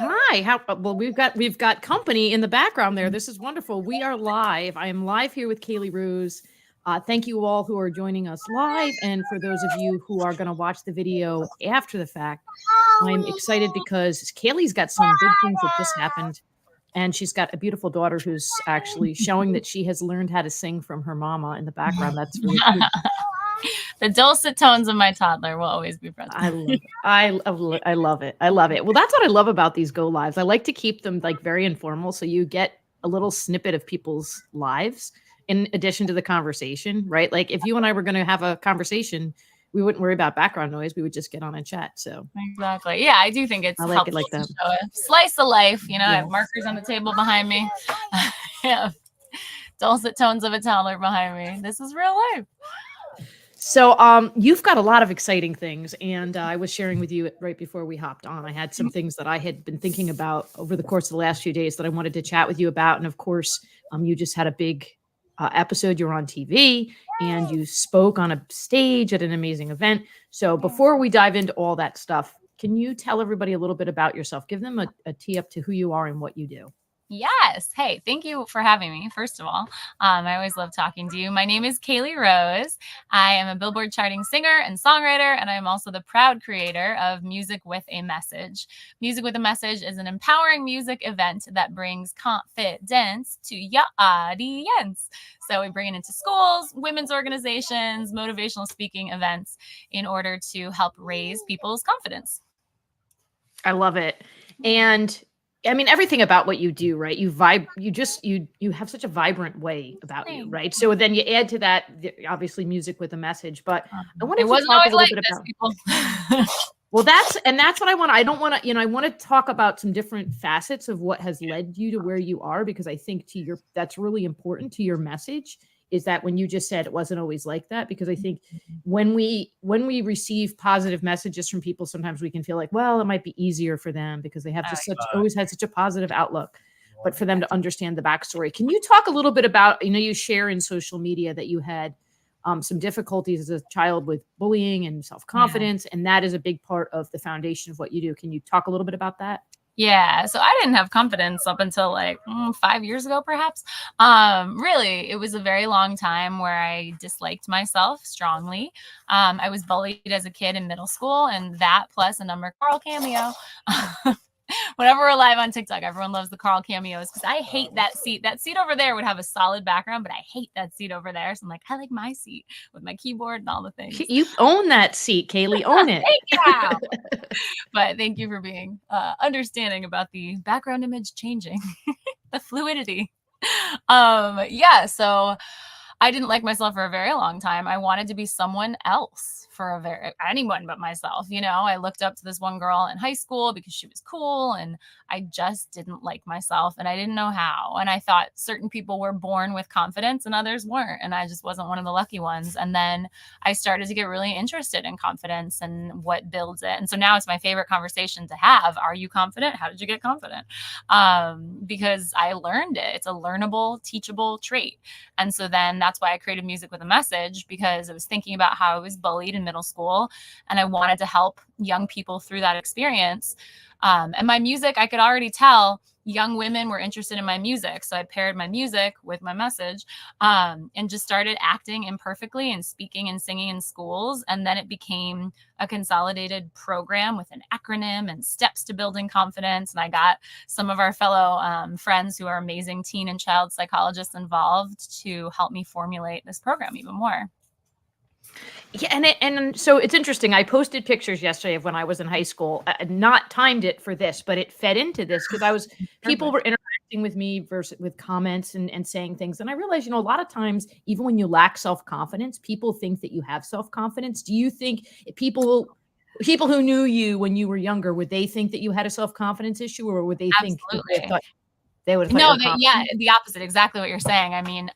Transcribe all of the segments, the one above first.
Hi. Well, we've got company in the background there. This is wonderful. We are live. I am live here with Caley Rose. Thank you all who are joining us live, and for those of you who are going to watch the video after the fact, I'm excited because Caley's got some big things that just happened, and she's got a beautiful daughter who's actually showing that she has learned how to sing from her mama in the background. That's really cute. The dulcet tones of my toddler will always be present. I love it. I love it. I love it. Well, that's what I love about these go lives. I like to keep them like very informal, so you get a little snippet of people's lives in addition to the conversation, right? Like if you and I were going to have a conversation, we wouldn't worry about background noise. We would just get on and chat. So exactly. Yeah, I do think it's I like helpful it like that. to show a slice of life. You know, I have markers on the table behind me. Yeah. Dulcet tones of a toddler behind me. This is real life. So you've got a lot of exciting things, and I was sharing with you right before we hopped on. I had some things that I had been thinking about over the course of the last few days that I wanted to chat with you about. And of course, you just had a big episode. You were on TV and you spoke on a stage at an amazing event. So before we dive into all that stuff, can you tell everybody a little bit about yourself? Give them a tee up to who you are and what you do. Yes. Hey, thank you for having me. First of all, I always love talking to you. My name is Caley Rose. I am a Billboard charting singer and songwriter, and I am also the proud creator of Music with a Message. Music with a Message is an empowering music event that brings confidence to your audience. So we bring it into schools, women's organizations, motivational speaking events in order to help raise people's confidence. I love it. And I mean, everything about what you do, right? You have such a vibrant way about you, right? So then you add to that, obviously, music with a message. But I wanted to talk a little bit about people. Well, that's what I want. I don't want to, I want to talk about some different facets of what has led you to where you are, because I think that's really important to your message. Is that when you just said it wasn't always like that? Because I think when we receive positive messages from people, sometimes we can feel like, well, it might be easier for them because they have just always had such a positive outlook. But for them to understand the backstory, can you talk a little bit about, you share in social media that you had some difficulties as a child with bullying and self-confidence, and that is a big part of the foundation of what you do. Can you talk a little bit about that? Yeah. So I didn't have confidence up until like 5 years ago, perhaps. Really, it was a very long time where I disliked myself strongly. I was bullied as a kid in middle school, and that plus a number Carl cameo. Whenever we're live on TikTok, everyone loves the Carl cameos because I hate that seat. That seat over there would have a solid background, but I hate that seat over there. So I'm like, I like my seat with my keyboard and all the things. You own that seat, Caley. Own it. Thank you. But thank you for being understanding about the background image changing, the fluidity. Yeah, so I didn't like myself for a very long time. I wanted to be someone else for anyone but myself. I looked up to this one girl in high school because she was cool, and I just didn't like myself, and I didn't know how. And I thought certain people were born with confidence and others weren't, and I just wasn't one of the lucky ones. And then I started to get really interested in confidence and what builds it. And so now it's my favorite conversation to have. Are you confident? How did you get confident? Because I learned it. It's a learnable, teachable trait. And so then that's why I created Music with a Message, because I was thinking about how I was bullied in middle school, and I wanted to help young people through that experience. And my music, I could already tell young women were interested in my music. So I paired my music with my message, and just started acting imperfectly and speaking and singing in schools. And then it became a consolidated program with an acronym and steps to building confidence. And I got some of our fellow friends who are amazing teen and child psychologists involved to help me formulate this program even more. Yeah, and so it's interesting. I posted pictures yesterday of when I was in high school. I not timed it for this, but it fed into this because people were interacting with me with comments and saying things. And I realized, a lot of times, even when you lack self-confidence, people think that you have self-confidence. Do you think people who knew you when you were younger, would they think that you had a self-confidence issue, or would they think they would? The opposite, exactly what you're saying. I mean,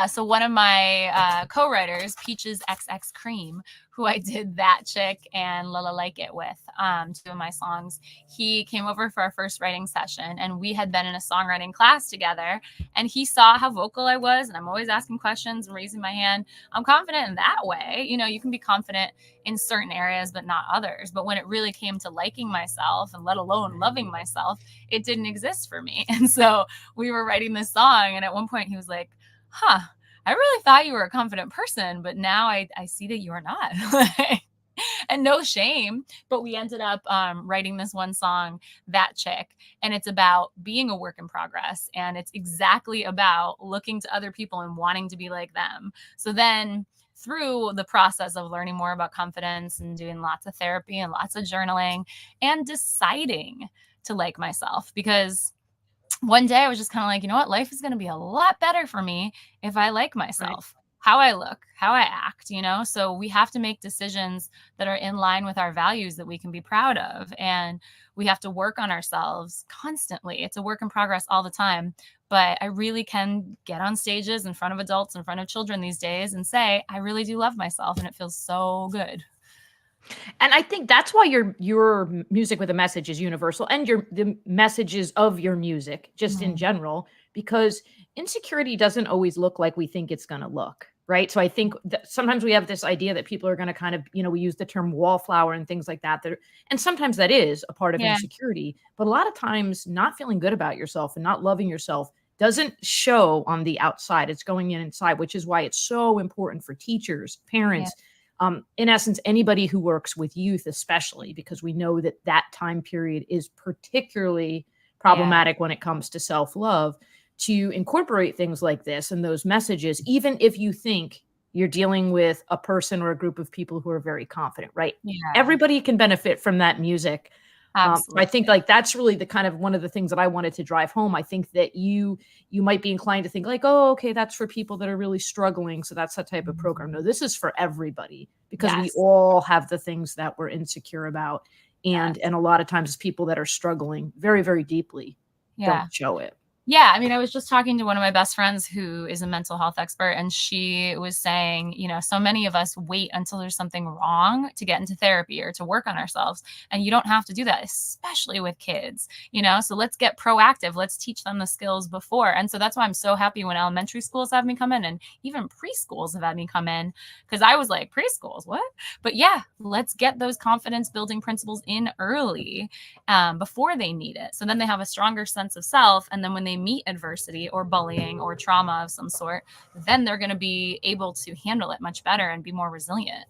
so one of my co-writers, Peaches XX Cream, who I did That Chick and Lila Like It with, 2 of my songs. He came over for our first writing session, and we had been in a songwriting class together, and he saw how vocal I was, and I'm always asking questions and raising my hand. I'm confident in that way. You know, you can be confident in certain areas, but not others. But when it really came to liking myself, and let alone loving myself, it didn't exist for me. And so we were writing this song, and at one point he was like, huh, I really thought you were a confident person, but now I see that you are not. And no shame, but we ended up writing this one song, That Chick, and it's about being a work in progress, and it's exactly about looking to other people and wanting to be like them. So then through the process of learning more about confidence and doing lots of therapy and lots of journaling and deciding to like myself, because one day I was just kind of like, you know what? Life is going to be a lot better for me if I like myself, how I look, how I act, you know? So we have to make decisions that are in line with our values that we can be proud of. And we have to work on ourselves constantly. It's a work in progress all the time. But I really can get on stages in front of adults, in front of children these days and say, I really do love myself. And it feels so good. And I think that's why your music with a message is universal, and the messages of your music just in general, because insecurity doesn't always look like we think it's going to look, right? So I think that sometimes we have this idea that people are going to kind of, you know, we use the term wallflower and things like that, and sometimes that is a part of insecurity, but a lot of times not feeling good about yourself and not loving yourself doesn't show on the outside. It's going in inside, which is why it's so important for teachers, parents, in essence, anybody who works with youth, especially, because we know that that time period is particularly problematic when it comes to self-love, to incorporate things like this and those messages, even if you think you're dealing with a person or a group of people who are very confident, right? Everybody can benefit from that music. I think like that's really the kind of one of the things that I wanted to drive home. I think that you might be inclined to think like, oh, okay, that's for people that are really struggling. So that's that type of program. No, this is for everybody, because we all have the things that we're insecure about. And a lot of times people that are struggling very, very deeply don't show it. Yeah. I mean, I was just talking to one of my best friends who is a mental health expert, and she was saying, you know, so many of us wait until there's something wrong to get into therapy or to work on ourselves. And you don't have to do that, especially with kids, you know, so let's get proactive. Let's teach them the skills before. And so that's why I'm so happy when elementary schools have me come in, and even preschools have had me come in, because I was like, preschools, what? But yeah, let's get those confidence building principles in early before they need it. So then they have a stronger sense of self. And then when they meet adversity or bullying or trauma of some sort, then they're going to be able to handle it much better and be more resilient.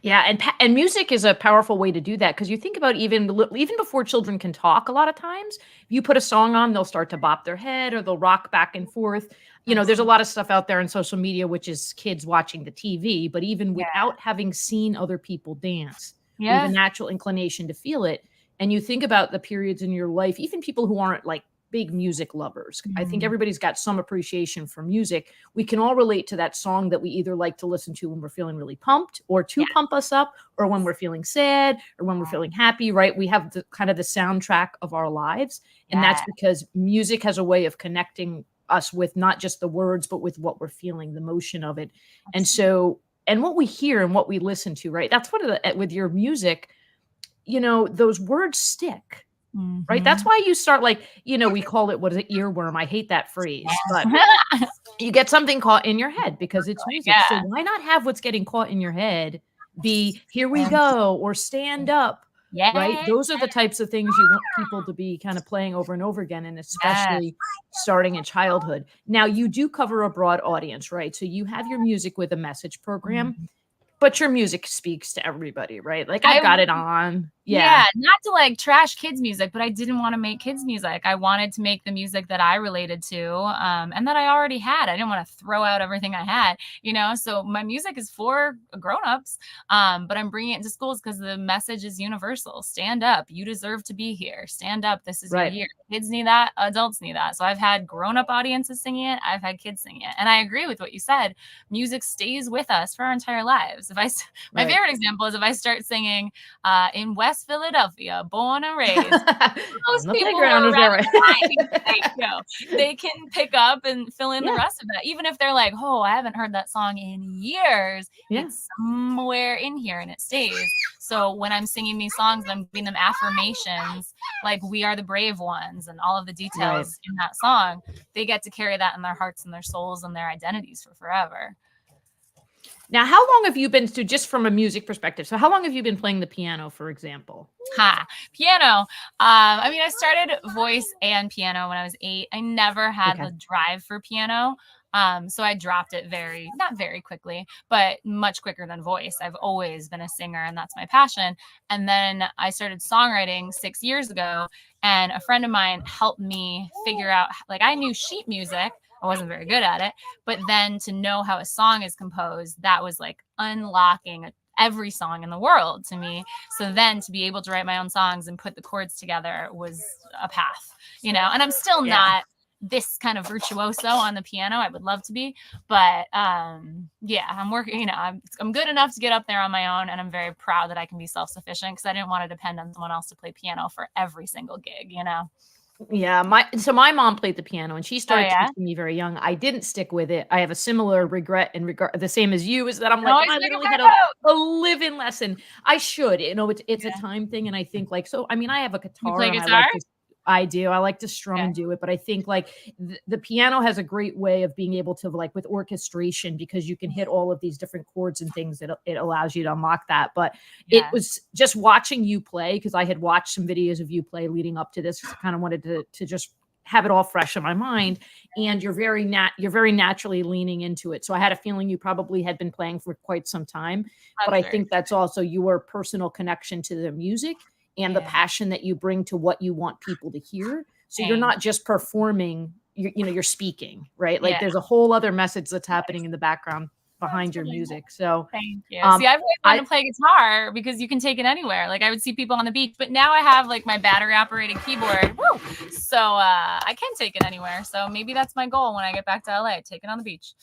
Yeah, and music is a powerful way to do that, because you think about even before children can talk, a lot of times if you put a song on, they'll start to bop their head or they'll rock back and forth. You know, there's a lot of stuff out there in social media, which is kids watching the TV, but even without having seen other people dance, we have a natural inclination to feel it. And you think about the periods in your life, even people who aren't like big music lovers. I think everybody's got some appreciation for music. We can all relate to that song that we either like to listen to when we're feeling really pumped or to pump us up, or when we're feeling sad or when we're feeling happy, right? We have the kind of the soundtrack of our lives. And that's because music has a way of connecting us with not just the words, but with what we're feeling, the motion of it. And so, and what we hear and what we listen to, right? That's what with your music, you know, those words stick. Right. That's why you start like, you know, we call it, what is it, earworm. I hate that phrase, but you get something caught in your head because it's music. So why not have what's getting caught in your head be here we go or stand up? Right. Those are the types of things you want people to be kind of playing over and over again, and especially starting in childhood. Now, you do cover a broad audience, right? So you have your music with a message program. But your music speaks to everybody, right? Like I've got it on. Yeah, not to like trash kids music, but I didn't want to make kids music. I wanted to make the music that I related to, and that I already had. I didn't want to throw out everything I had, you know? So my music is for grownups, but I'm bringing it into schools because the message is universal. Stand up. You deserve to be here. Stand up. This is your year. Kids need that. Adults need that. So I've had grown-up audiences singing it. I've had kids singing it. And I agree with what you said. Music stays with us for our entire lives. My favorite example is if I start singing in West West Philadelphia, born and raised. On Most the people playground, were is that around right? the time, you know, they can pick up and fill in the Yeah, rest of that. Even if they're like, oh, I haven't heard that song in years, yeah, it's somewhere in here and it stays. So when I'm singing these songs, I'm giving them affirmations like we are the brave ones and all of the right. details in that song. They get to carry that in their hearts and their souls and their identities for forever. Now, how long have you been to, just from a music perspective? So, how long have you been playing the piano, for example? Piano. I mean, I started voice and piano when I was 8. I never had Okay. the drive for piano. So I dropped it not very quickly, but much quicker than voice. I've always been a singer and that's my passion. And then I started songwriting 6 years ago, and a friend of mine helped me figure out, like, I knew sheet music. I wasn't very good at it, but then to know how a song is composed, that was like unlocking every song in the world to me. So then to be able to write my own songs and put the chords together was a path, you know, and I'm still Yeah. not this kind of virtuoso on the piano. I would love to be, but yeah, I'm working, you know, I'm good enough to get up there on my own, and I'm very proud that I can be self-sufficient because I didn't want to depend on someone else to play piano for every single gig, you know. Yeah, my mom played the piano and she Oh started yeah. teaching me very young. I didn't stick with it. I have a similar regret in regard the same as you, is that I'm You like, always I pick it literally back had up. a live-in lesson. I should, you know, it's a Yeah. time thing. And I think like, so, I mean, I have a You guitar play and guitar? I do. I like to strum Okay. and do it, but I think like the piano has a great way of being able to, like, with orchestration, because you can hit all of these different chords and things that it allows you to unlock that. But it Yeah. was just watching you play, because I had watched some videos of you play leading up to this, 'cause I kind of wanted to just have it all fresh in my mind. And you're very naturally leaning into it. So I had a feeling you probably had been playing for quite some time, but That's I very think that's also your personal connection to the music and the yeah. passion that you bring to what you want people to hear. So you're Thanks. not just performing, you're speaking, right? Like Yeah. there's a whole other message that's happening Nice. in the background That's behind your really nice. music. So Thank you. um See, I've always wanted I to play guitar because you can take it anywhere. Like I would see people on the beach, but now I have like my battery operated keyboard. Woo! So I can take it anywhere. So maybe that's my goal when I get back to LA, take it on the beach.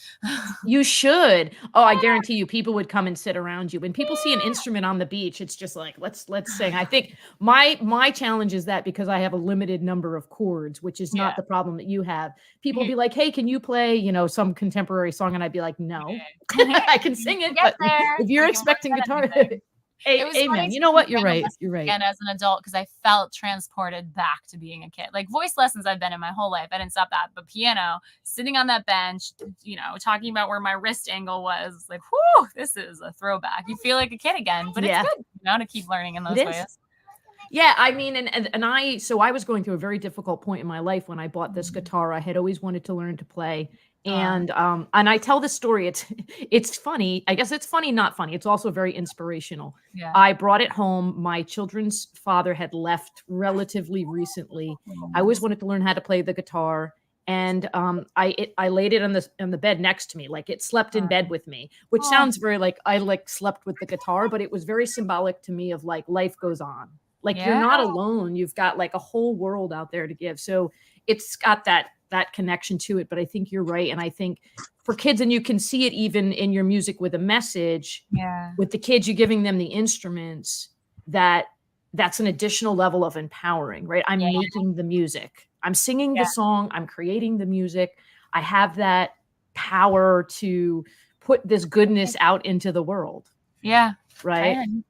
You should. Oh, I Yeah. guarantee you people would come and sit around you. When people see an instrument on the beach, it's just like, let's sing. I think my challenge is that, because I have a limited number of chords, which is Yeah. not the problem that you have. People be like, "Hey, can you play, some contemporary song?" And I'd be like, "No. I can You sing can it, get but there. if you're We can work expecting on guitar." anything. It was funny Amen. You know taking what? You're piano right. lessons You're right. again as an adult because I felt transported back to being a kid. Like voice lessons I've been in my whole life. I didn't stop that. But piano, sitting on that bench, talking about where my wrist angle was, like, whoo, this is a throwback. You feel like a kid again, but it's Yeah, good, to keep learning in it those is. ways. Yeah, I mean, I was going through a very difficult point in my life when I bought this guitar. I had always wanted to learn to play. Uh, And I tell this story. It's funny. I guess it's funny, not funny. It's also very inspirational. yeah. I brought it home. My children's father had left relatively recently. I always wanted to learn how to play the guitar. And I laid it on the bed next to me, like it slept in bed with me, which Oh, sounds very like I like slept with the guitar, but it was very symbolic to me of like life goes on. Like you're yeah. not alone. You've got like a whole world out there to give. So it's got that connection to it. But I think you're right. And I think for kids, and you can see it even in your music with a message, Yeah. with the kids, you're giving them the instruments, that's an additional level of empowering, right? I'm Yeah. making the music. I'm singing Yeah. the song. I'm creating the music. I have that power to put this goodness out into the world, Yeah. right? Fine.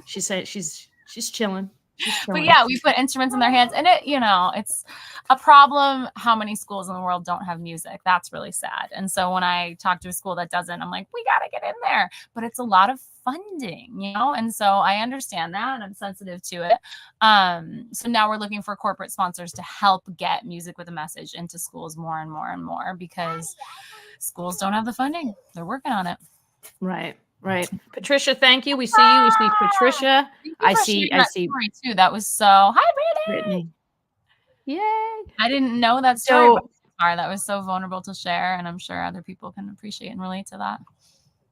She said she's chilling. She's But chilling. yeah, we put instruments in their hands, and it's a problem how many schools in the world don't have music. That's really sad. And so when I talk to a school that doesn't, I'm like, we got to get in there. But it's a lot of funding, and so I understand that and I'm sensitive to it. So now we're looking for corporate sponsors to help get music with a message into schools more and more and more, because schools don't have the funding. They're working on it. Right. Patricia, thank you. We see you. We see Patricia. Thank you I for see sharing that story too. That was so hi, Brittany. Brittany. Yay. I didn't know that story So about guitar. That was so vulnerable to share, and I'm sure other people can appreciate and relate to that.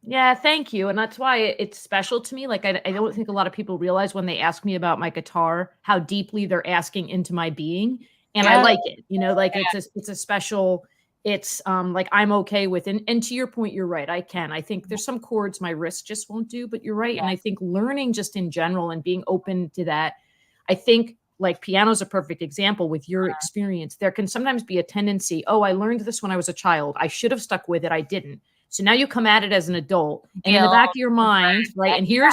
yeah, thank you. And that's why it's special to me. Like I don't think a lot of people realize when they ask me about my guitar, how deeply they're asking into my being. And I Yeah. like it. Like it's a special, it's like I'm okay with, and to your point, you're right. I think there's some chords my wrist just won't do, but you're right. And I Yes. think learning just in general and being open to that, I think like piano's a perfect example with your experience. There can sometimes be a tendency, oh, I learned this when I was a child. I should have stuck with it. I didn't. So now you come at it as an adult, and in the back Guilt, of your regret. mind, right? And Yeah,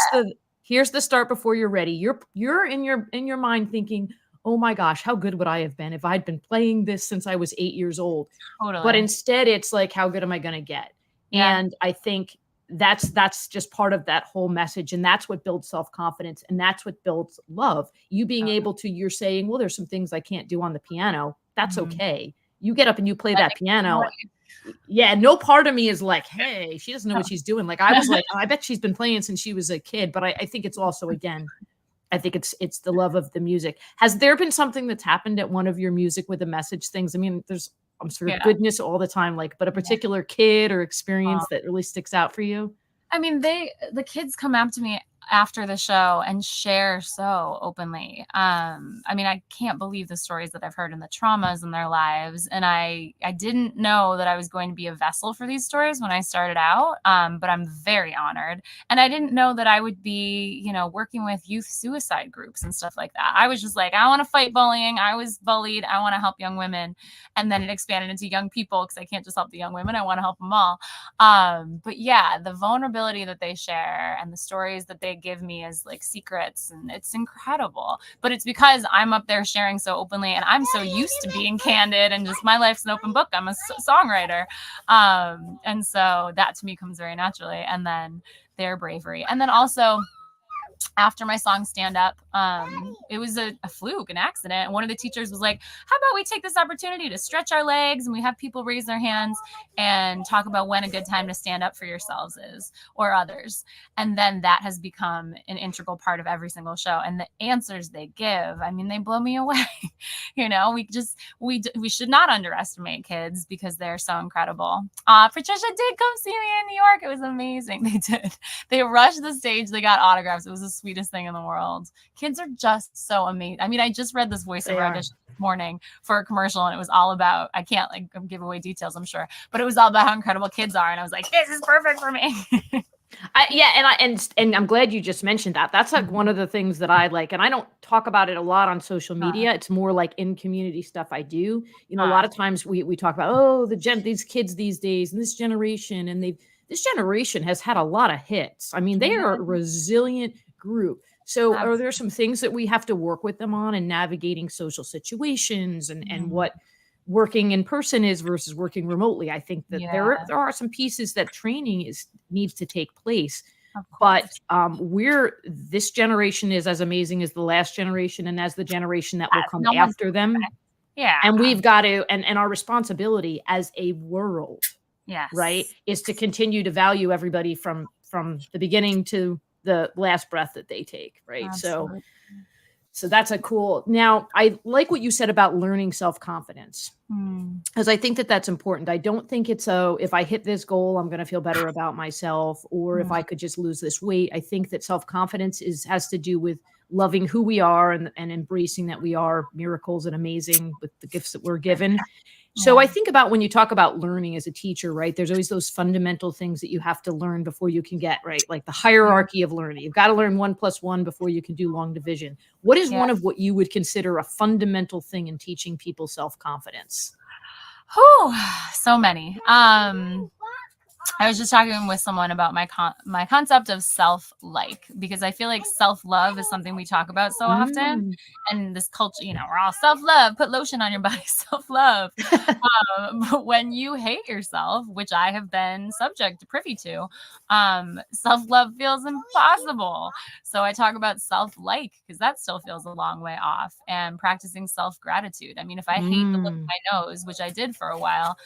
here's the start before you're ready. You're in your mind thinking, oh my gosh, how good would I have been if I'd been playing this since I was 8 years old? But totally. instead, it's like, how good am I gonna get? Yeah. And I think that's just part of that whole message, and that's what builds self-confidence, and that's what builds love. You being able to you're saying, "Well, there's some things I can't do on the piano." That's Mhm. okay. You get up and you play That that makes me piano. annoyed. Yeah, no part of me is like, "Hey, she doesn't know No. what she's doing." Like, I was like, "Oh, I bet she's been playing since she was a kid." But I think it's also, again, I think it's the love of the music. Has there been something that's happened at one of your music with a message things? I mean, there's I'm sure Yeah. goodness all the time, like, but a Yeah. particular kid or Um, experience that really sticks out for you? I mean, the kids come up to me after the show and share so openly. I mean, I can't believe the stories that I've heard and the traumas in their lives. And I didn't know that I was going to be a vessel for these stories when I started out. But I'm very honored. And I didn't know that I would be, working with youth suicide groups and stuff like that. I was just like, I want to fight bullying. I was bullied. I want to help young women. And then it expanded into young people because I can't just help the young women. I want to help them all. But yeah, the vulnerability that they share and the stories that they give me as like secrets, and it's incredible. But it's because I'm up there sharing so openly, and I'm so used to being candid, and just my life's an open book. I'm a songwriter. And so that to me comes very naturally. And then their bravery. And then also, after my song Stand Up, it was a fluke, an accident. And one of the teachers was like, how about we take this opportunity to stretch our legs, and we have people raise their hands and talk about when a good time to stand up for yourselves is, or others. And then that has become an integral part of every single show. And the answers they give, I mean, they blow me away. We should not underestimate kids because they're so incredible. Patricia did come see me in New York. It was amazing. They did. They rushed the stage. They got autographs. It was the sweetest thing in the world. Kids are just so amazing. I mean, I just read this They voiceover are. audition this morning for a commercial, and it was all about, I can't like give away details, I'm sure, but it was all about how incredible kids are. And I was like, this is perfect for me. Yeah, and I'm glad you just mentioned that. That's like one of the things that I like, and I don't talk about it a lot on social media. It's more like in community stuff I do. A lot of times we talk about, oh, these kids these days and this generation, and this generation has had a lot of hits. I mean, they are a resilient group. So are there some things that we have to work with them on in navigating social situations and what working in person is versus working remotely? I think that Yeah, there are some pieces that training needs to take place. of But course. this generation is as amazing as the last generation and as the generation that will come No one's after them. yeah. And we've got to, and our responsibility as a world, right, Yes. is to continue to value everybody from the beginning to the last breath that they take, right? Absolutely. So that's a cool. Now, I like what you said about learning self-confidence, Hmm. because I think that that's important. I don't think it's if I hit this goal, I'm going to feel better about myself, or if Hmm. I could just lose this weight. I think that self-confidence has to do with loving who we are and embracing that we are miracles and amazing with the gifts that we're given. So Yeah. I think about when you talk about learning as a teacher, right? There's always those fundamental things that you have to learn before you can get, right? Like the hierarchy of learning. You've got to learn 1+1 before you can do long division. What is Yeah. one of what you would consider a fundamental thing in teaching people self-confidence? Whew, so many. I was just talking with someone about my concept of self-like, because I feel like self-love is something we talk about so often, Mm. and this culture, we're all self-love, put lotion on your body, self-love. But when you hate yourself, which I have been privy to, self-love feels impossible. So I talk about self-like because that still feels a long way off, and practicing self-gratitude. I mean, if I hate the look of Mm. my nose, which I did for a while,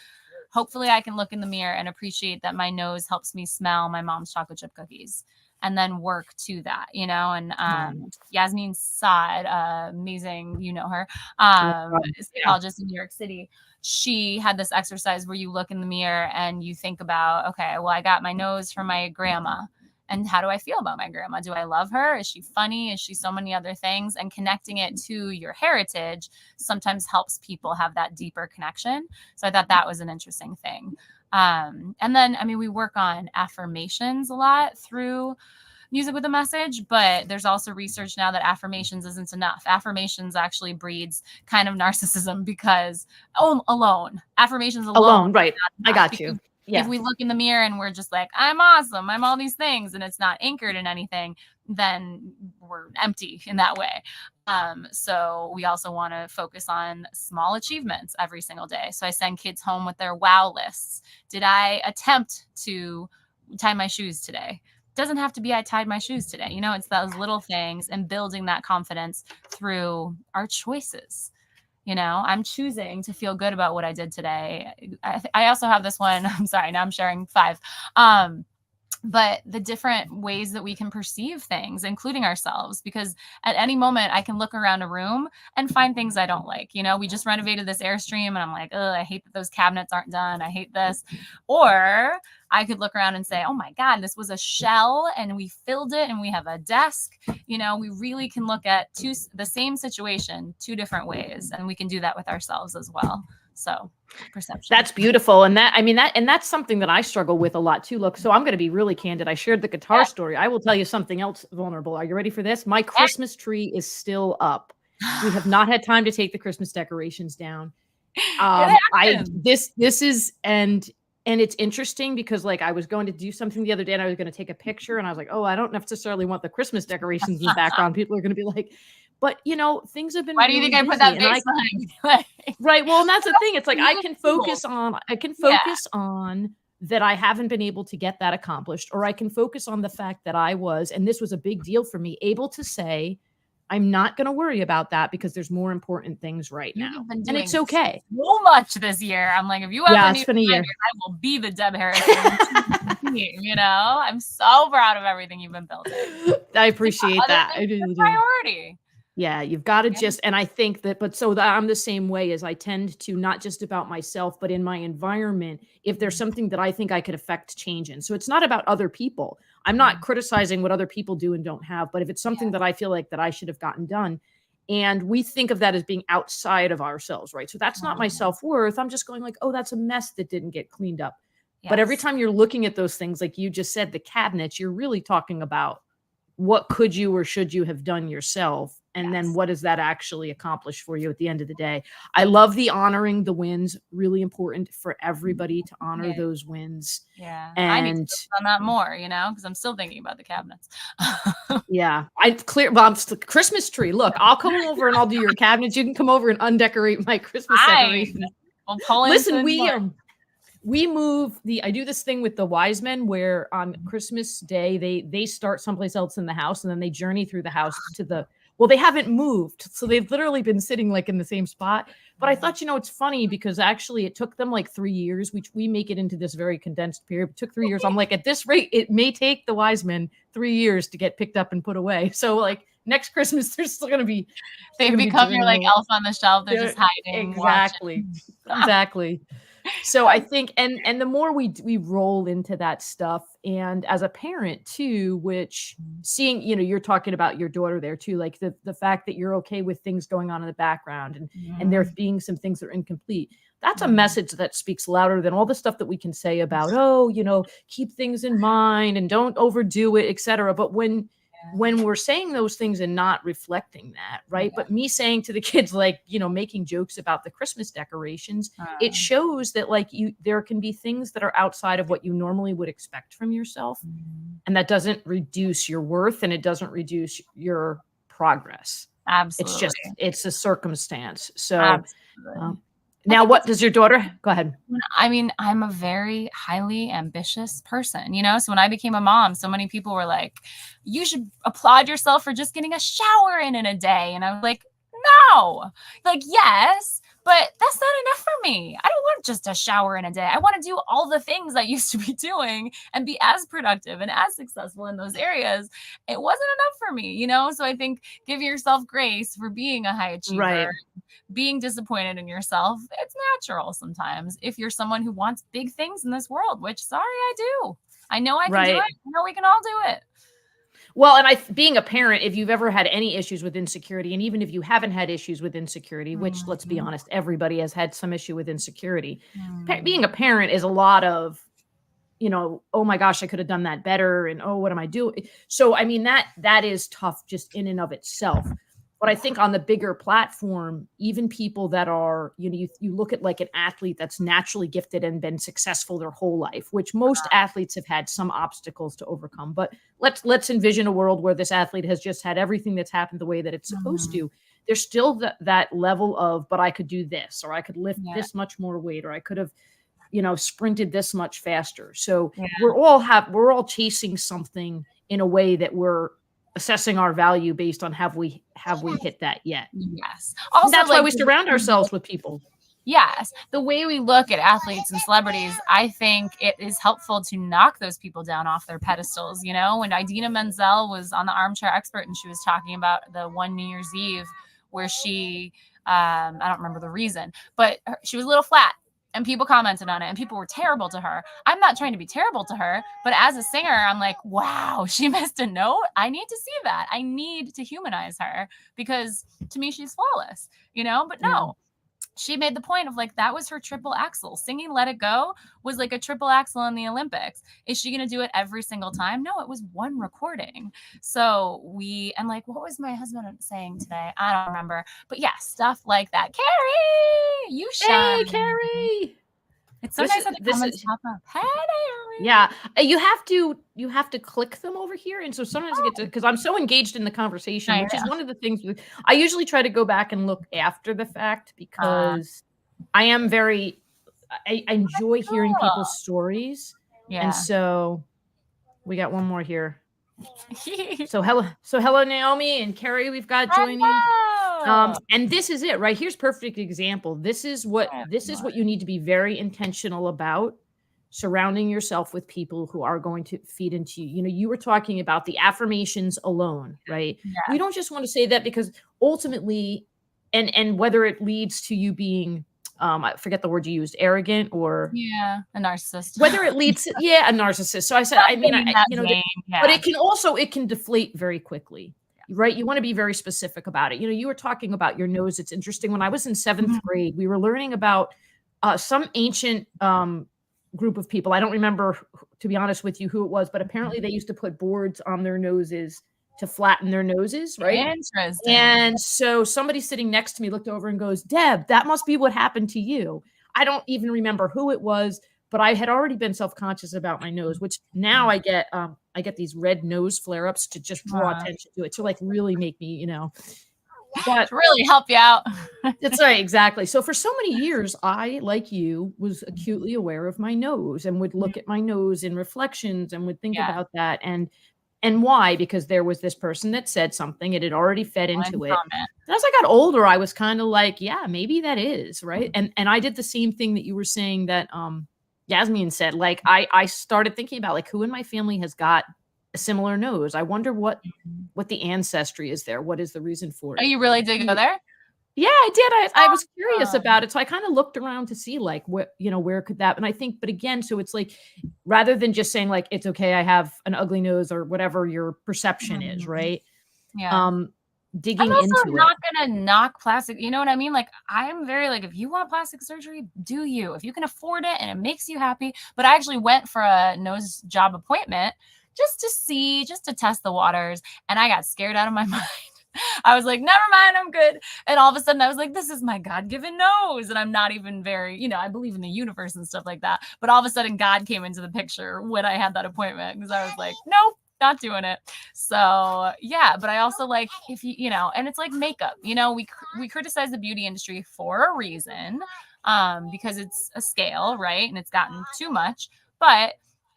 hopefully I can look in the mirror and appreciate that my nose helps me smell my mom's chocolate chip cookies, and then work to that, and Right. Yasmin Saad, amazing, her, Oh, wow. Yeah. psychologist in New York City. She had this exercise where you look in the mirror and you think about, okay, well, I got my nose from my grandma, And how do I feel about my grandma? Do I love her? Is she funny? Is she so many other things? And connecting it to your heritage sometimes helps people have that deeper connection. So I thought that was an interesting thing. And then, I mean, we work on affirmations a lot through music with a message, but there's also research now that affirmations isn't enough. Affirmations actually breeds kind of narcissism because affirmations alone, Right. I got you. Yeah. If we look in the mirror and we're just like, I'm awesome, I'm all these things, and it's not anchored in anything, then we're empty in that way. So we also want to focus on small achievements every single day. So I send kids home with their wow lists. Did I attempt to tie my shoes today? Doesn't have to be I tied my shoes today. You know, it's those little things and building that confidence through our choices. You know, I'm choosing to feel good about what I did today. I also have this one. I'm sorry, now I'm sharing 5. But the different ways that we can perceive things, including ourselves, because at any moment I can look around a room and find things I don't like. You know, we just renovated this Airstream and I'm like, oh, I hate that those cabinets aren't done. I hate this. Or I could look around and say, oh my God, this was a shell and we filled it and we have a desk. You know, we really can look at the same situation 2 different ways, and we can do that with ourselves as well. So perception. That's beautiful. And that's something that I struggle with a lot too. Look, so I'm going to be really candid. I shared the guitar story. I will tell you something else vulnerable. Are you ready for this? My Christmas tree is still up. We have not had time to take the Christmas decorations down. This is, and it's interesting because like I was going to do something the other day and I was going to take a picture and I was like, oh, I don't necessarily want the Christmas decorations in the background. People are going to be like, but you know, things have been. Why do you think I put that baseline? Right. Well, and that's the thing. It's like I can focus on that I haven't been able to get that accomplished, or I can focus on the fact that I was, and this was a big deal for me, able to say, I'm not going to worry about that because there's more important things right now. And it's okay. So much this year. I'm like, if you ever need a year, I will be the Deb Harrison team, you know? I'm so proud of everything you've been building. I appreciate that. I do. Priority. Yeah, you've got to and I think that, I'm the same way as I tend to not just about myself, but in my environment, if there's something that I think I could affect change in. So it's not about other people. I'm not criticizing what other people do and don't have, but if it's something that I feel like that I should have gotten done, and we think of that as being outside of ourselves, right? So that's not my self-worth. I'm just going like, oh, that's a mess that didn't get cleaned up. Yes. But every time you're looking at those things, like you just said, the cabinets, you're really talking about what could you or should you have done yourself? And then what does that actually accomplish for you at the end of the day? I love the honoring the wins. Really important for everybody to honor those wins. Yeah. And I need to on that more, you know, because I'm still thinking about the cabinets. Yeah. I'm Christmas tree. Look, I'll come over and I'll do your cabinets. You can come over and undecorate my Christmas decorations. Listen, we move I do this thing with the wise men where on Christmas Day, they start someplace else in the house and then they journey through the house to they haven't moved. So they've literally been sitting like in the same spot. But I thought, you know, it's funny because actually it took them like 3 years. We make it into this very condensed period. It took 3 years. I'm like, at this rate, it may take the wise men 3 years to get picked up and put away. So like next Christmas, they're still going to be. They've become your like elf on the shelf. They're just hiding. Exactly. So I think, and the more we roll into that stuff, and as a parent too, which seeing, you know, you're talking about your daughter there too, like the fact that you're okay with things going on in the background and there being some things that are incomplete. That's a message that speaks louder than all the stuff that we can say about, oh, you know, keep things in mind and don't overdo it, etc. But when we're saying those things and not reflecting that, right? But me saying to the kids, like, you know, making jokes about the Christmas decorations, it shows that like there can be things that are outside of what you normally would expect from yourself. And that doesn't reduce your worth and it doesn't reduce your progress. Absolutely. It's a circumstance. So now what does your daughter, go ahead. I mean, I'm a very highly ambitious person, you know? So when I became a mom, so many people were like, you should applaud yourself for just getting a shower in a day. And I was like, no, like, yes, but that's not enough for me. I don't want just a shower in a day. I want to do all the things I used to be doing and be as productive and as successful in those areas. It wasn't enough for me, you know? So I think give yourself grace for being a high achiever. Right. Being disappointed in yourself, it's natural sometimes if you're someone who wants big things in this world, which sorry, I do. I know I can do it. Right. I know we can all do it. Well, and being a parent, if you've ever had any issues with insecurity, and even if you haven't had issues with insecurity, which let's be honest, everybody has had some issue with insecurity. Being a parent is a lot of, oh my gosh, I could have done that better. And oh, what am I doing? So, I mean, that is tough just in and of itself. But I think on the bigger platform, even people that are, you look at like an athlete that's naturally gifted and been successful their whole life, which most athletes have had some obstacles to overcome. But let's envision a world where this athlete has just had everything that's happened the way that it's supposed to. There's still that level of, but I could do this, or I could lift this much more weight, or I could have, sprinted this much faster. So we're all chasing something in a way that we're assessing our value based on have we hit that yet? Yes. Also, that's why we surround ourselves with people. Yes. The way we look at athletes and celebrities, I think it is helpful to knock those people down off their pedestals. When Idina Menzel was on the Armchair Expert and she was talking about the one New Year's Eve where she, I don't remember the reason, but she was a little flat. And people commented on it and people were terrible to her. I'm not trying to be terrible to her, but as a singer, I'm like, wow, she missed a note. I need to see that. I need to humanize her because to me, she's flawless, but no, she made the point of like, that was her triple axel. Singing Let It Go was like a triple axel in the Olympics. Is she going to do it every single time? No, it was one recording. So and like, what was my husband saying today? I don't remember, but yeah, stuff like that. Carrie, you shine. Hey, Carrie. It's so nice that the comments pop up. Hey, yeah, you have to click them over here, and so sometimes I get to, because I'm so engaged in the conversation, which is one of the things I usually try to go back and look after the fact because I am I enjoy hearing people's stories, and so we got one more here. So hello Naomi and Carrie, we've got joining. And this is it, right? Here's perfect example. This is what you need to be very intentional about, surrounding yourself with people who are going to feed into you. You were talking about the affirmations alone, right? We don't just want to say that because ultimately, and whether it leads to you being, I forget the word you used, arrogant or a narcissist. Whether it leads to, a narcissist. So I said, but it can deflate very quickly. Right. You want to be very specific about it. You were talking about your nose. It's interesting. When I was in 7th grade, we were learning about some ancient group of people. I don't remember, to be honest with you, who it was, but apparently they used to put boards on their noses to flatten their noses. Right. Interesting. And so somebody sitting next to me looked over and goes, Deb, that must be what happened to you. I don't even remember who it was, but I had already been self-conscious about my nose, which now I get these red nose flare-ups to just draw attention to it, to like really make me, but really help you out. That's right. Exactly. So for so many years, I, like you, was acutely aware of my nose and would look at my nose in reflections and would think about that. And why? Because there was this person that said something, it had already fed into it. And as I got older, I was kind of like, yeah, maybe that is right. And I did the same thing that you were saying that, Yasmin said, like, I started thinking about like who in my family has got a similar nose. I wonder what the ancestry is there. What is the reason for it? Oh, you really did go there? Yeah, I did. I was curious about it. So I kind of looked around to see like what, where could that, and I think, but again, so it's like, rather than just saying like, it's okay, I have an ugly nose or whatever your perception is, right? Yeah. Digging I'm also into not gonna knock plastic. You know what I mean? Like, I'm very like, if you want plastic surgery, do you? If you can afford it and it makes you happy. But I actually went for a nose job appointment just to test the waters, and I got scared out of my mind. I was like, never mind, I'm good. And all of a sudden I was like, this is my God-given nose. And I'm not even very, I believe in the universe and stuff like that. But all of a sudden God came into the picture when I had that appointment, because I was like, nope, not doing it. So yeah, but I also like, if and it's like makeup, we criticize the beauty industry for a reason, because it's a scale, right? And it's gotten too much. But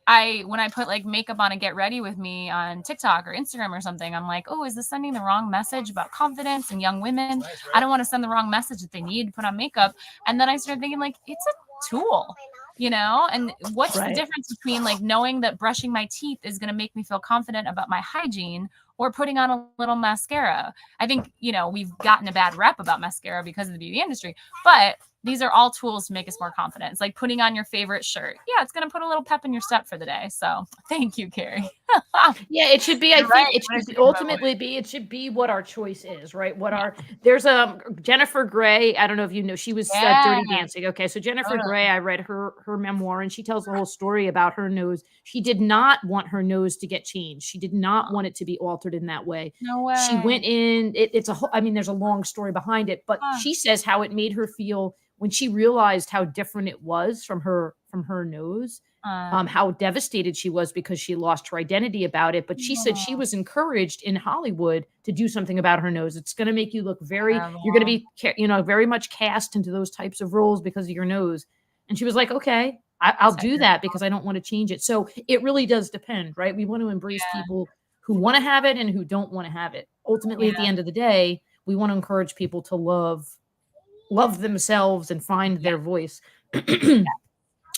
when I put like makeup on and get ready with me on TikTok or Instagram or something, I'm like, oh, is this sending the wrong message about confidence and young women? Nice, right? I don't want to send the wrong message that they need to put on makeup. And then I started thinking like, it's a tool, and what's the difference between like knowing that brushing my teeth is going to make me feel confident about my hygiene or putting on a little mascara? I think, we've gotten a bad rep about mascara because of the beauty industry, but these are all tools to make us more confident. It's like putting on your favorite shirt. Yeah, it's going to put a little pep in your step for the day. So thank you, Carey. Yeah, it should be. I You're think right. it What a should great moment. ultimately be. It should be what our choice is, right? What Yeah. our there's a Jennifer Grey. I don't know if you know. She was Yeah, Dirty Dancing. Okay, so Jennifer totally. Grey. I read her memoir, and she tells the whole story about her nose. She did not want her nose to get changed. She did not want it to be altered in that way. No She way. went in. It's a whole. I mean, there's a long story behind it, but Huh. she says how it made her feel when she realized how different it was from her nose. How devastated she was because she lost her identity about it. But she said she was encouraged in Hollywood to do something about her nose. It's going to make you look you're going to be, very much cast into those types of roles because of your nose. And she was like, okay, I'll do that because I don't want to change it. So it really does depend, right? We want to embrace people who want to have it and who don't want to have it. Ultimately, at the end of the day, we want to encourage people to love themselves and find their voice.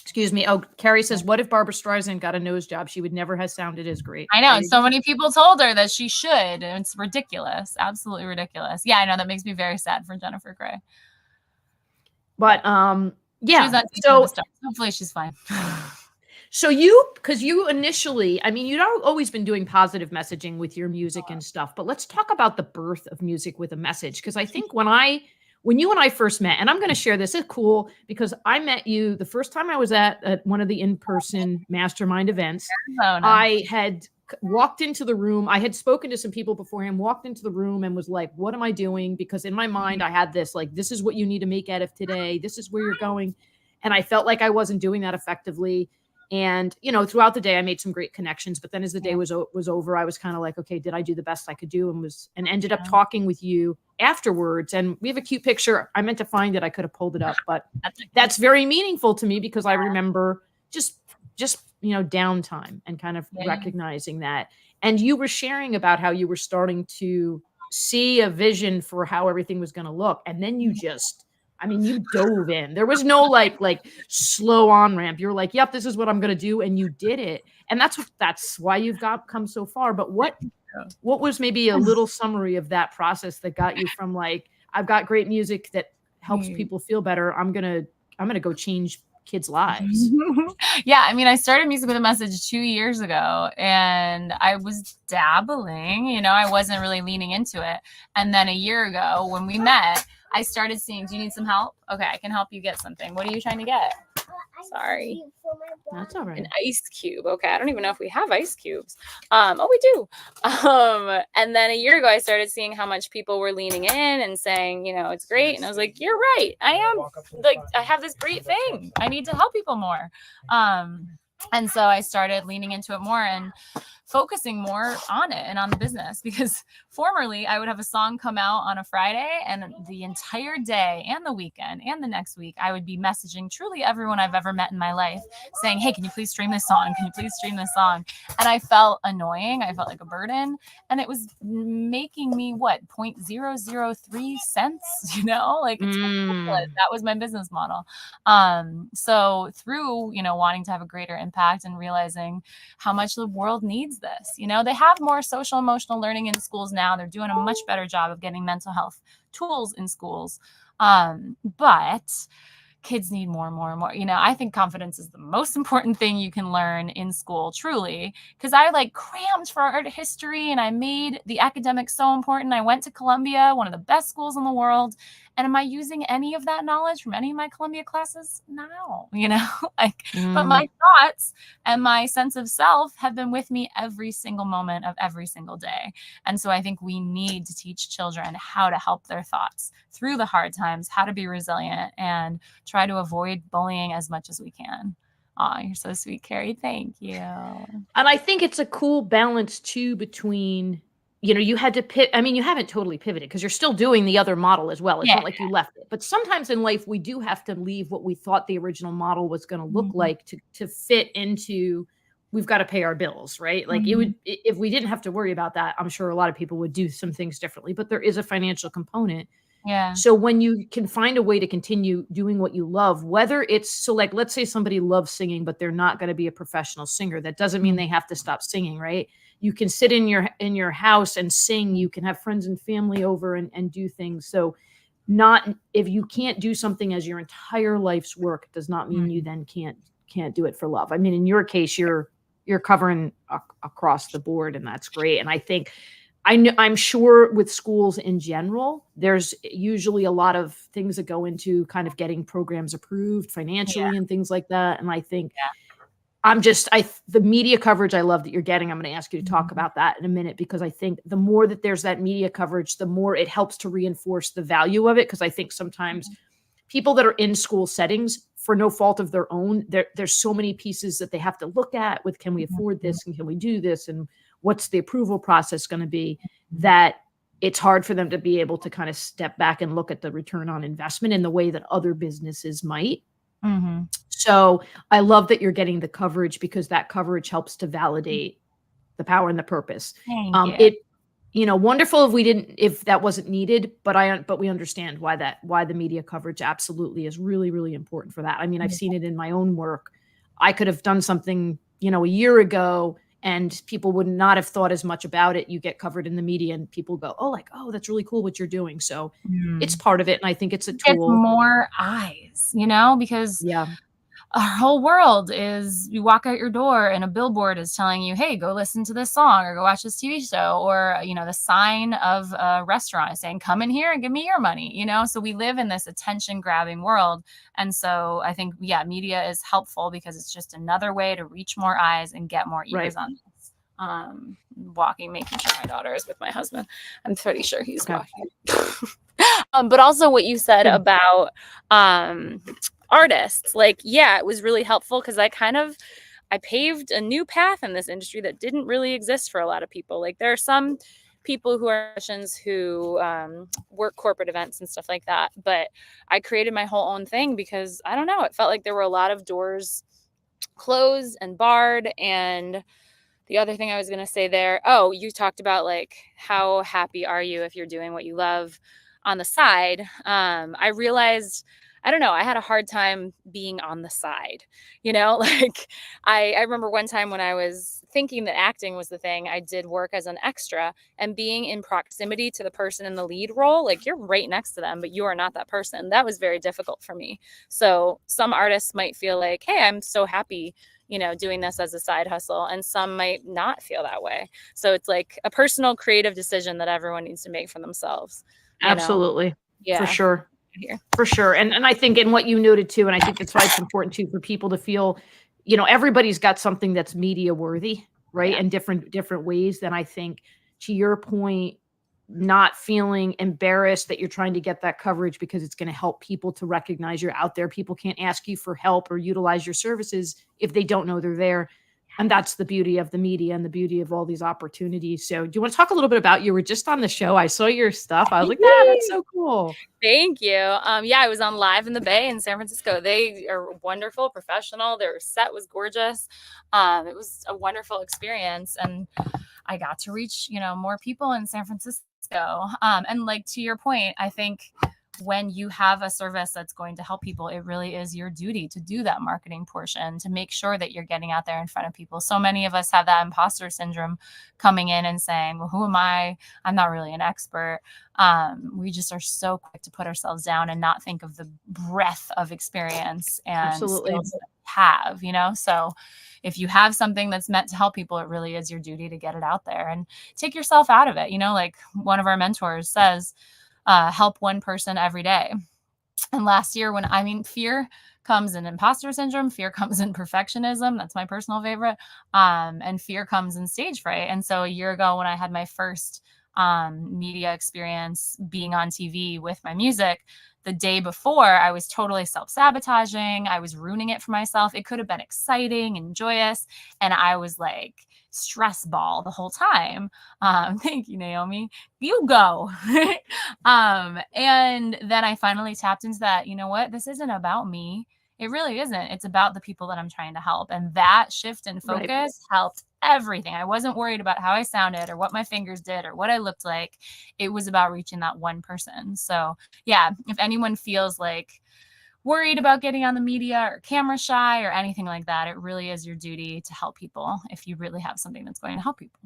Excuse me. Oh, Carrie says, what if Barbara Streisand got a nose job? She would never have sounded as great. I know. And so many people told her that she should. It's ridiculous. Absolutely ridiculous. Yeah, I know. That makes me very sad for Jennifer Grey. But yeah. She's not so hopefully she's fine. So because you initially, I mean, you'd always been doing positive messaging with your music and stuff, but let's talk about the birth of music with a message. Because I think when you and I first met, and I'm going to share this, it's cool because I met you the first time I was at one of the in-person mastermind events. Oh, no. I had walked into the room. I had spoken to some people beforehand, walked into the room and was like, what am I doing? Because in my mind, I had this, like, this is what you need to make out of today. This is where you're going. And I felt like I wasn't doing that effectively. And, throughout the day, I made some great connections. But then as the day was over, I was kind of like, okay, did I do the best I could do? And ended up talking with you afterwards. And we have a cute picture. I meant to find it. I could have pulled it up, but that's very meaningful to me because I remember just downtime and kind of recognizing that. And you were sharing about how you were starting to see a vision for how everything was going to look. And then you dove in. There was no like slow on ramp. You're like, yep, this is what I'm going to do. And you did it. And that's why you've come so far. But what was maybe a little summary of that process that got you from like, I've got great music that helps people feel better. I'm going to go change kids' lives. Yeah. I mean, I started Music with a Message 2 years ago and I was dabbling, I wasn't really leaning into it. And then a year ago when we met, I started seeing, do you need some help? Okay, I can help you get something. What are you trying to get? Sorry. That's all right. An ice cube. Okay, I don't even know if we have ice cubes. Oh, we do. And then a year ago, I started seeing how much people were leaning in and saying, it's great. And I was like, you're right. I am like, I have this great thing. I need to help people more. And so I started leaning into it more and focusing more on it and on the business, because formerly I would have a song come out on a Friday and the entire day and the weekend and the next week, I would be messaging truly everyone I've ever met in my life saying, hey, can you please stream this song? Can you please stream this song? And I felt annoying. I felt like a burden and it was making me 0.003 cents, like it's ridiculous. That was my business model. So through, wanting to have a greater impact and realizing how much the world needs this, they have more social emotional learning in schools now. They're doing a much better job of getting mental health tools in schools. But kids need more and more and more. I think confidence is the most important thing you can learn in school, truly, because I crammed for art history and I made the academics so important. I went to Columbia, one of the best schools in the world. And am I using any of that knowledge from any of my Columbia classes? No, but my thoughts and my sense of self have been with me every single moment of every single day. And so I think we need to teach children how to help their thoughts through the hard times, how to be resilient and try to avoid bullying as much as we can. Oh, you're so sweet, Carrie. Thank you. And I think it's a cool balance too between, you had to pivot. I mean, you haven't totally pivoted because you're still doing the other model as well. It's not like you left it. But sometimes in life, we do have to leave what we thought the original model was going to look like to fit into, we've got to pay our bills, right? Like it would, if we didn't have to worry about that, I'm sure a lot of people would do some things differently, but there is a financial component. Yeah. So when you can find a way to continue doing what you love, whether it's, let's say somebody loves singing, but they're not going to be a professional singer. That doesn't mean they have to stop singing, right? You can sit in your house and sing. You can have friends and family over and do things. So not, if you can't do something as your entire life's work, it does not mean you then can't do it for love. I mean, in your case, you're covering across the board, and that's great. And I think I'm sure with schools in general, there's usually a lot of things that go into kind of getting programs approved Yeah. financially and things like that. And I think Yeah. the media coverage I love that you're getting, I'm going to ask you to talk Mhm. about that in a minute, because I think the more that there's that media coverage, the more it helps to reinforce the value of it. Because I think sometimes people that are in school settings, for no fault of their own, there's so many pieces that they have to look at with, can we afford Mhm. this, and can we do this, and what's the approval process going to be, Mhm. that it's hard for them to be able to kind of step back and look at the return on investment in the way that other businesses might. Mhm. So I love that you're getting the coverage, because that coverage helps to validate the power and the purpose. Thank you. It, wonderful if that wasn't needed, but we understand why the media coverage absolutely is really, really important for that. I mean, I've Yeah. seen it in my own work. I could have done something, a year ago, and people would not have thought as much about it. You get covered in the media and people go, "Oh, like, oh, that's really cool what you're doing." So it's Mm. part of it. And I think it's a It gets tool. more eyes, because Yeah. our whole world is, you walk out your door and a billboard is telling you, hey, go listen to this song or go watch this TV show, or the sign of a restaurant is saying, come in here and give me your money. So we live in this attention grabbing world. And so I think, media is helpful because it's just another way to reach more eyes and get more Right. ears on this. Making sure my daughter is with my husband. I'm pretty sure he's Okay. walking. But also what you said Good. about artists, it was really helpful because I paved a new path in this industry that didn't really exist for a lot of people. Like, there are some people who are musicians who work corporate events and stuff like that, but I created my whole own thing because, I don't know, it felt like there were a lot of doors closed and barred. And the other thing I was going to say there, you talked about how happy are you if you're doing what you love on the side. I realized, I don't know, I had a hard time being on the side, I remember one time when I was thinking that acting was the thing, I did work as an extra, and being in proximity to the person in the lead role, you're right next to them, but you are not that person. That was very difficult for me. So some artists might feel like, hey, I'm so happy doing this as a side hustle, and some might not feel that way. So it's like a personal creative decision that everyone needs to make for themselves. Absolutely. For Yeah. sure. Here. For sure. And I think, in what you noted too, and I think that's why it's important too for people to feel, everybody's got something that's media worthy, right? Yeah. In different ways. Then I think, to your point, not feeling embarrassed that you're trying to get that coverage because it's going to help people to recognize you're out there. People can't ask you for help or utilize your services if they don't know they're there. And that's the beauty of the media and the beauty of all these opportunities. So do you want to talk a little bit about, you were just on the show. I saw your stuff. I was like, that's so cool. Thank you. I was on Live in the Bay in San Francisco. They are wonderful, professional. Their set was gorgeous. It was a wonderful experience, and I got to reach, more people in San Francisco. And to your point, I think when you have a service that's going to help people, it really is your duty to do that marketing portion, to make sure that you're getting out there in front of people. So many of us have that imposter syndrome coming in and saying, well, who am I? I'm not really an expert. We just are so quick to put ourselves down and not think of the breadth of experience and Absolutely. skills that we have, so if you have something that's meant to help people, it really is your duty to get it out there and take yourself out of it. Like one of our mentors says, help one person every day. And last year, fear comes in imposter syndrome, fear comes in perfectionism. That's my personal favorite. And fear comes in stage fright. And so a year ago, when I had my first media experience being on TV with my music, the day before, I was totally self-sabotaging. I was ruining it for myself. It could have been exciting and joyous. And I was like stress ball the whole time. Thank you, Naomi. You go. And then I finally tapped into that, what? This isn't about me. It really isn't. It's about the people that I'm trying to help. And that shift in focus helped everything. I wasn't worried about how I sounded or what my fingers did or what I looked like. It was about reaching that one person. So yeah, if anyone feels worried about getting on the media or camera shy or anything like that, it really is your duty to help people if you really have something that's going to help people.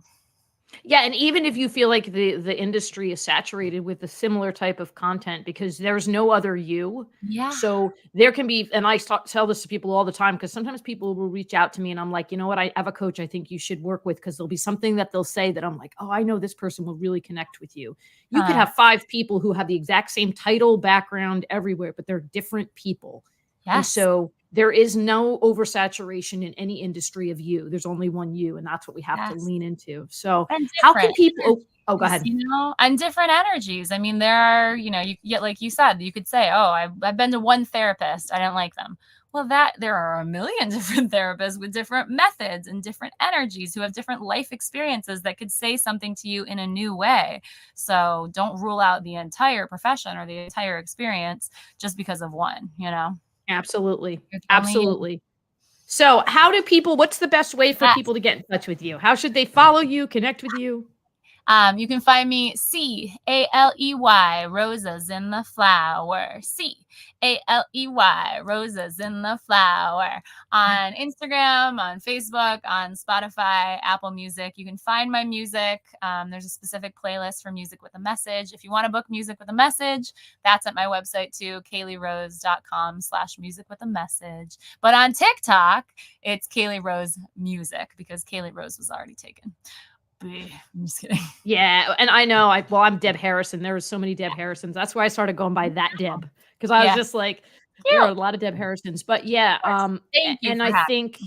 Yeah, and even if you feel like the industry is saturated with a similar type of content because there's no other you. Yeah. So there can be, and I tell this to people all the time because sometimes people will reach out to me and I'm like, you know what, I have a coach I think you should work with because there'll be something that they'll say that I'm like, oh, I know this person will really connect with you. You could Uh, have 5 people who have the exact same title, background, everywhere, but they're different people. And yes. so there is no oversaturation in any industry of you. There's only one you, and that's what we have to Yes. lean into. So, And how can different people go energies, ahead. you know, and different energies. I mean, there are, you know, you yet like you said, you could say, "Oh, I've been to one therapist. I didn't like them." Well, that there are a million different therapists with different methods and different energies who have different life experiences that could say something to you in a new way. So don't rule out the entire profession or the entire experience just because of one, you know? Absolutely. It's only you. Absolutely. So, how do people what's the best way for Yes. people to get in touch with you? How should they follow you, connect with you? You can find me Caley, Roses in the Flower. Caley, Roses in the Flower. On Instagram, on Facebook, on Spotify, Apple Music. You can find my music. There's a specific playlist for music with a message. If you want to book music with a message, that's at my website too, kaleyrose.com/music with a message. But on TikTok, it's Caley Rose Music because Caley Rose was already taken. I'm just kidding. Yeah, and I know I'm Deb Harrison. There were so many Deb Harrisons. That's why I started going by that Deb because I was Yeah. just like, there are Cute. a lot of Deb Harrisons. But yeah, Of course. Thank you and for I having think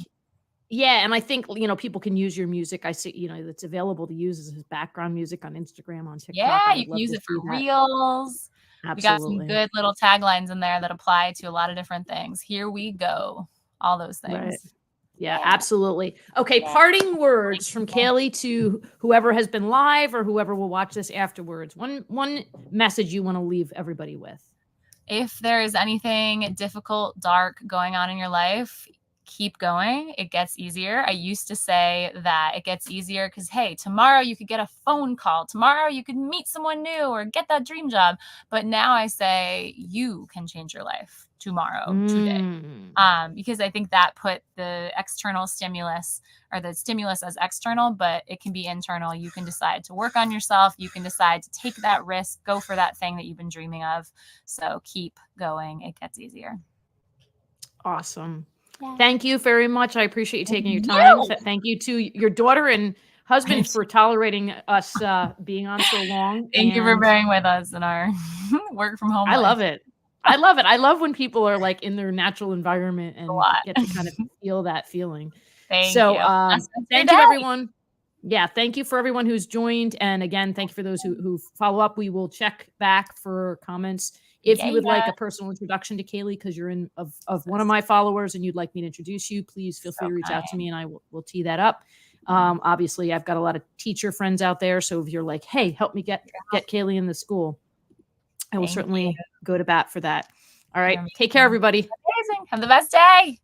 me. and I think people can use your music. I see, it's available to use as background music on Instagram, on TikTok. Yeah, I you would can love use to it see for that. reels. We got some Absolutely. good little taglines in there that apply to a lot of different things. Here we go. All those Right. things. Yeah, Yeah. absolutely. Okay, Yeah. parting words Thank from you. Caley to whoever has been live or whoever will watch this afterwards. One message you want to leave everybody with. If there is anything difficult, dark going on in your life, keep going. It gets easier. I used to say that it gets easier because, hey, tomorrow you could get a phone call. Tomorrow you could meet someone new or get that dream job. But now I say you can change your life tomorrow, today. Mm. Because I think that put the external stimulus or the stimulus as external, but it can be internal. You can decide to work on yourself. You can decide to take that risk, go for that thing that you've been dreaming of. So keep going. It gets easier. Awesome. Yeah. Thank you very much. I appreciate you taking your You. time. Thank you to your daughter and husband for tolerating us being on so long. Thank you for And bearing with us in our work from home I life. love it. I love it. I love when people are like in their natural environment A and lot. get to kind of feel that feeling. Thank So, you. That's your thank you, day. everyone. Yeah, thank you for everyone who's joined. And again, thank you for those who follow up. We will check back for comments. If you would like Yeah. a personal introduction to Caley, because you're in of one of my followers and you'd like me to introduce you, please feel free So to reach out to kind. me and I will tee that up. Obviously, I've got a lot of teacher friends out there. So if you're like, hey, help me get Caley in the school, I will Thank certainly you. go to bat for that. All right. You're Take care, everybody. amazing. Have the best day.